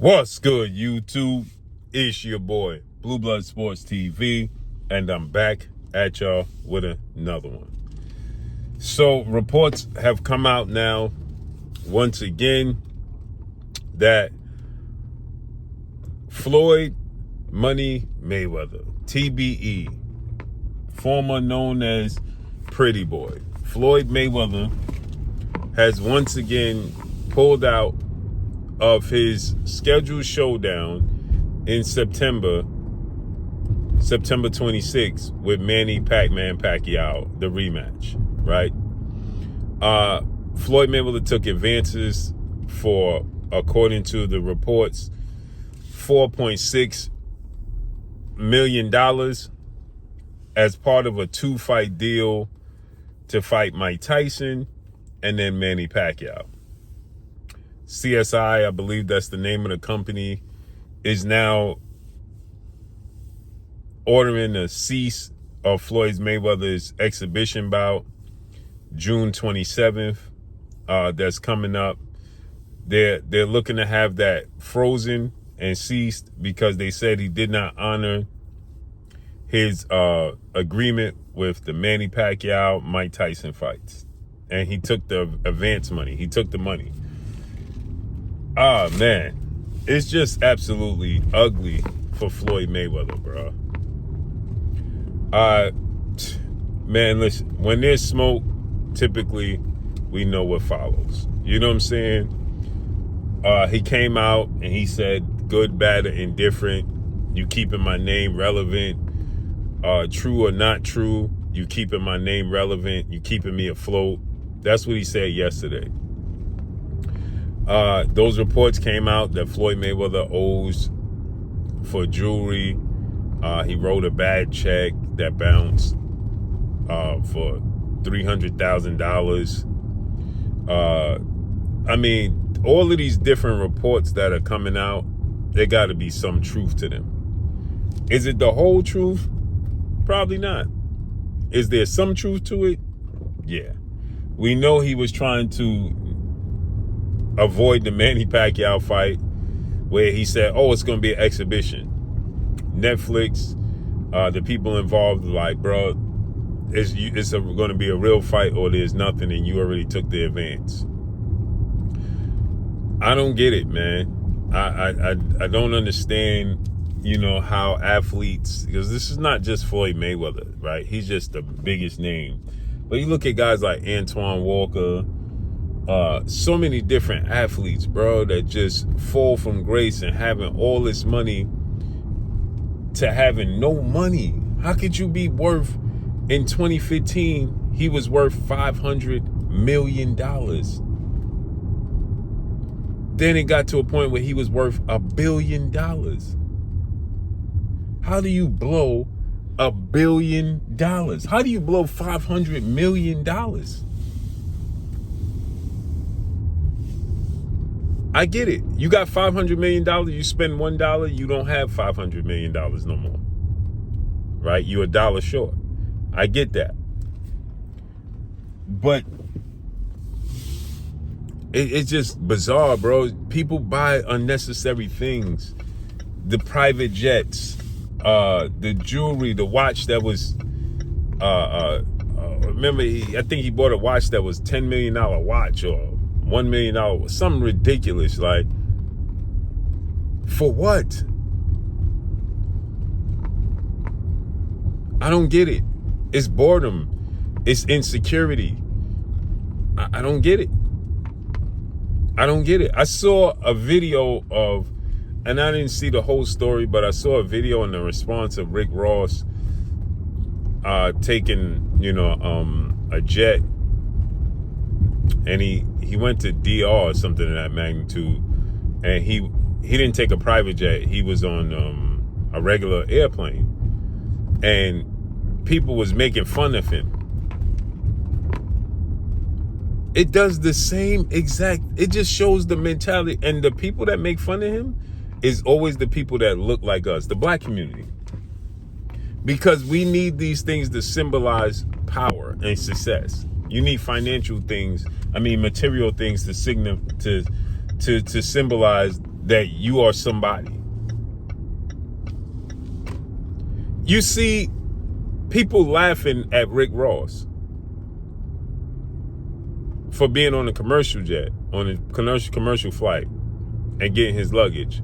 What's good, YouTube? It's your boy, Blue Blood Sports TV, and I'm back at y'all with another one. So, reports have come out now, once again, that Floyd Money Mayweather, TBE, former known as Pretty Boy, Floyd Mayweather, has once again pulled out of his scheduled showdown in September 26th with Manny Pacquiao, the rematch, right? Floyd Mayweather took advances for, according to the reports, $4.6 million as part of a 2-fight deal to fight Mike Tyson and then Manny Pacquiao. CSI, I believe that's the name of the company, is now ordering a cease of Floyd Mayweather's exhibition bout, June 27th. That's coming up. They're looking to have that frozen and ceased because they said he did not honor his agreement with the Manny Pacquiao Mike Tyson fights, and he took the advance money. He took the money. Man, it's just absolutely ugly for Floyd Mayweather, bro. Man, listen, when there's smoke, typically we know what follows. You know what I'm saying? He came out and he said, good, bad, or indifferent, you keeping my name relevant. True or not true, you keeping my name relevant, you keeping me afloat. That's what he said yesterday. Those reports came out that Floyd Mayweather owes for jewelry. He wrote a bad check that bounced for $300,000. I mean, all of these different reports that are coming out, there got to be some truth to them. Is it the whole truth? Probably not. Is there some truth to it? Yeah. We know he was trying to avoid the Manny Pacquiao fight, where he said, oh, it's going to be an exhibition. Netflix, the people involved were like, bro, it's going to be a real fight or there's nothing, and you already took the advance. I don't get it, man. I don't understand, how athletes, because this is not just Floyd Mayweather, right? He's just the biggest name. But you look at guys like Antoine Walker, so many different athletes, bro, that just fall from grace and having all this money to having no money. How could you be worth, in 2015, he was worth $500 million. Then it got to a point where he was worth $1 billion. How do you blow $1 billion? How do you blow $500 million? I get it. You got $500 million, you spend $1, you don't have $500 million no more. Right? You're $1 short. I get that. But it's just bizarre, bro. People buy unnecessary things. The private jets, the jewelry, the watch that was, remember, I think he bought a watch that was $10 million watch, or $1 million, something ridiculous. Like, for what? I don't get it. It's boredom. It's insecurity. I don't get it. I don't get it. I saw a video of, and I didn't see the whole story, but I saw a video in the response of Rick Ross taking, a jet, and he went to DR or something of that magnitude, and he didn't take a private jet. He was on a regular airplane, and people was making fun of him. It does the same exact, it just shows the mentality, and the people that make fun of him is always the people that look like us, the black community. Because we need these things to symbolize power and success. You need financial things, material things to symbolize that you are somebody. You see people laughing at Rick Ross for being on a commercial jet, on a commercial flight, and getting his luggage.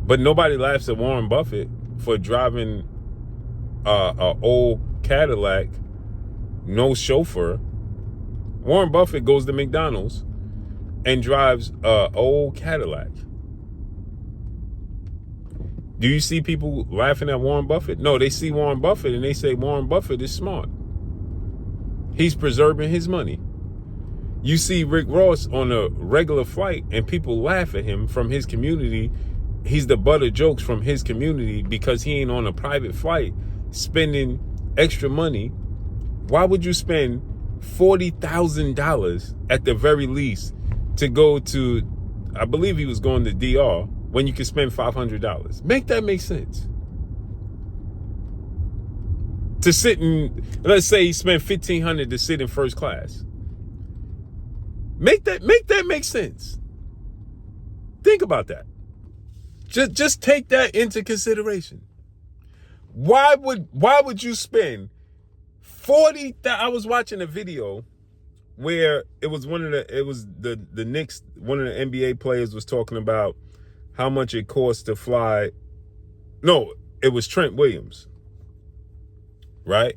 But nobody laughs at Warren Buffett for driving a old Cadillac, no chauffeur. Warren Buffett goes to McDonald's and drives a old Cadillac. Do you see people laughing at Warren Buffett? No, they see Warren Buffett and they say Warren Buffett is smart. He's preserving his money. You see Rick Ross on a regular flight and people laugh at him from his community. He's the butt of jokes from his community because he ain't on a private flight spending extra money. Why would you spend $40,000 at the very least to go to, I believe he was going to DR, when you can spend $500? Make that make sense. To sit in, let's say he spent $1,500 to sit in first class. Make that make sense. Think about that. Just take that into consideration. Why would you spend 40? I was watching a video where it was the Knicks, one of the NBA players was talking about how much it costs to fly. No, it was Trent Williams, right?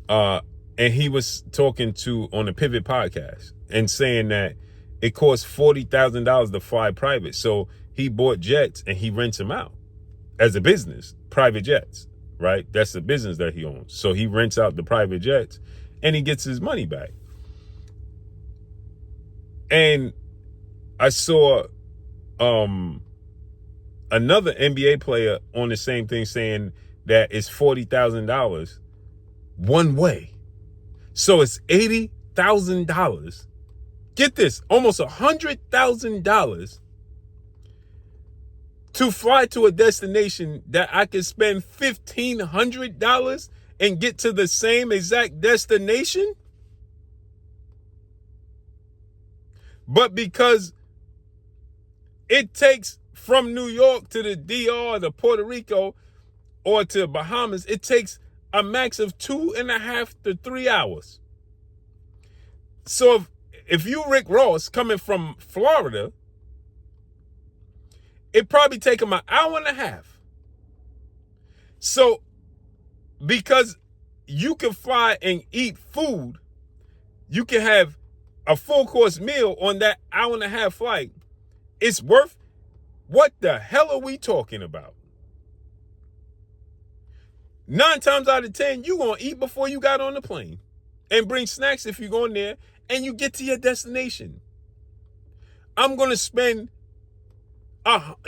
And he was talking on the Pivot podcast and saying that it costs $40,000 to fly private. So he bought jets and he rents them out as a business, private jets, right? That's the business that he owns. So he rents out the private jets and he gets his money back. And I saw another NBA player on the same thing saying that it's $40,000 one way. So it's $80,000. Get this, almost $100,000 to fly to a destination that I could spend $1,500 and get to the same exact destination. But because it takes from New York to the DR, to Puerto Rico, or to Bahamas, it takes a max of 2.5 to 3 hours. So if you Rick Ross coming from Florida, it probably take him 1.5 hours. So because you can fly and eat food, you can have a full course meal on that 1.5 hour flight. It's worth, what the hell are we talking about? 9 times out of 10, you gonna eat before you got on the plane and bring snacks if you're going there and you get to your destination. I'm gonna spend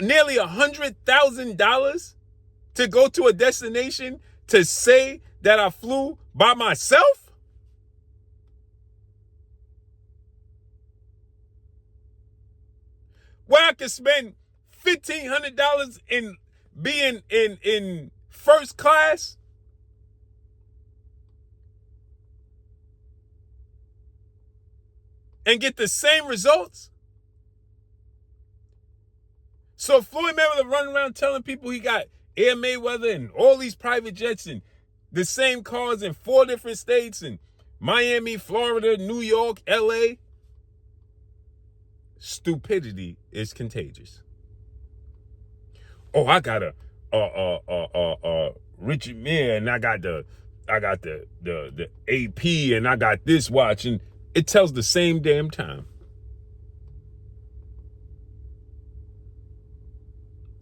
nearly $100,000 to go to a destination to say that I flew by myself? Where I could spend $1,500 in being in first class? And get the same results? So Floyd Mayweather running around telling people he got Air Mayweather and all these private jets and the same cars in 4 different states and Miami, Florida, New York, LA. Stupidity is contagious. Oh, I got a Richard Mille and I got the AP and I got this watch, and it tells the same damn time.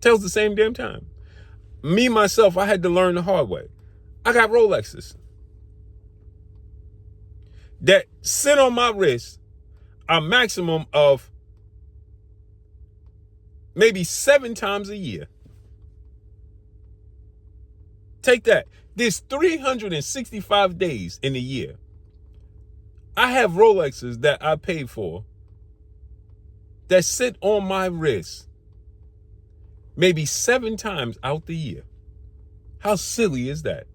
Tells the same damn time. Me, myself, I had to learn the hard way. I got Rolexes that sit on my wrist a maximum of maybe 7 times a year. Take that. There's 365 days in a year. I have Rolexes that I paid for that sit on my wrist maybe 7 times out the year. How silly is that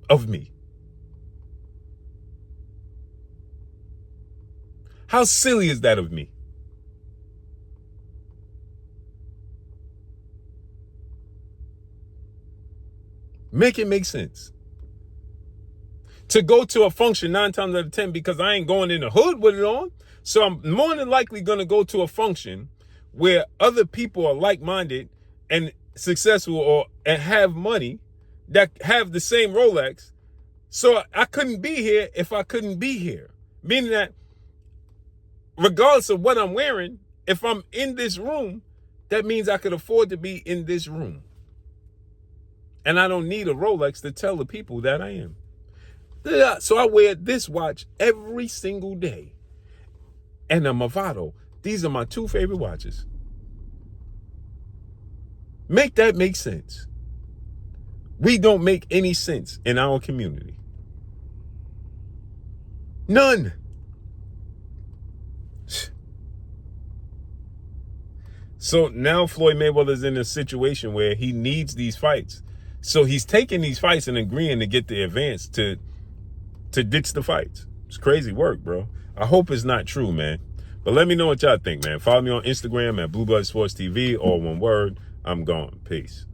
of me? How silly is that of me? Make it make sense. To go to a function 9 times out of 10, because I ain't going in the hood with it on. So I'm more than likely going to go to a function where other people are like-minded and successful and have money that have the same Rolex. So I couldn't be here if I couldn't be here. Meaning that regardless of what I'm wearing, if I'm in this room, that means I could afford to be in this room. And I don't need a Rolex to tell the people that I am. So I wear this watch every single day. And a Movado. These are my 2 favorite watches. Make that make sense. We don't make any sense in our community. None. So now Floyd Mayweather's in a situation where he needs these fights. So he's taking these fights and agreeing to get the advance to ditch the fights. It's crazy work, bro. I hope it's not true, man. But let me know what y'all think, man. Follow me on Instagram at Blue Blood Sports TV, all one word. I'm gone. Peace.